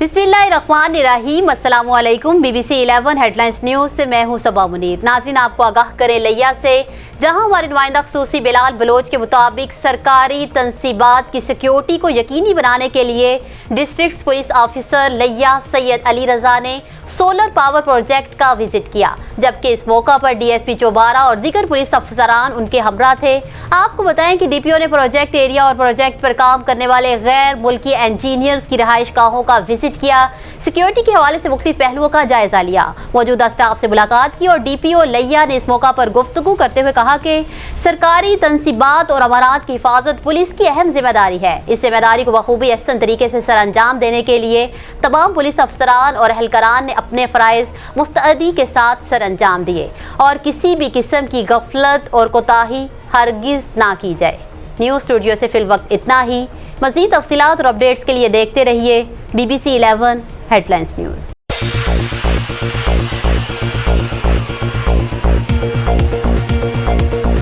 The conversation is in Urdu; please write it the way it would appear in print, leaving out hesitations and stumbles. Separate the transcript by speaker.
Speaker 1: بسم اللہ الرحمن الرحیم۔ السلام علیکم۔ B B C 11 headlines news سے میں ہوں صبا منیر۔ ناظرین، آپ کو آگاہ کریں لیا سے، جہاں ہمارے نمائندہ خصوصی بلال بلوچ کے مطابق سرکاری تنصیبات کی سیکیورٹی کو یقینی بنانے کے لیے ڈسٹرکٹ پولیس آفیسر لیا سید علی رضا نے سولر پاور پروجیکٹ کا وزٹ کیا، جبکہ اس موقع پر ڈی ایس پی چوبارہ اور دیگر پولیس افسران ان کے ہمراہ تھے۔ آپ کو بتائیں کہ ڈی پی او نے پروجیکٹ ایریا اور پروجیکٹ پر کام کرنے والے غیر ملکی انجینئرز کی رہائش گاہوں کا وزٹ کیا، سیکیورٹی کے حوالے سے مختلف پہلوؤں کا جائزہ لیا، موجودہ سٹاف سے ملاقات کی اور ڈی پی او لیا نے اس موقع پر گفتگو کرتے ہوئے کہا کہ سرکاری تنصیبات اور امانات کی حفاظت پولیس کی اہم ذمہ داری ہے۔ اس ذمہ داری کو بخوبی احسن طریقے سے سر انجام دینے کے لیے تمام پولیس افسران اور اہلکاران نے اپنے فرائض مستعدی کے ساتھ سر انجام دیے اور کسی بھی قسم کی غفلت اور کوتاہی ہرگز نہ کی جائے۔ نیوز اسٹوڈیو سے فی الوقت اتنا ہی۔ مزید تفصیلات اور اپڈیٹس کے لیے دیکھتے رہیے B B C 11 headlines news.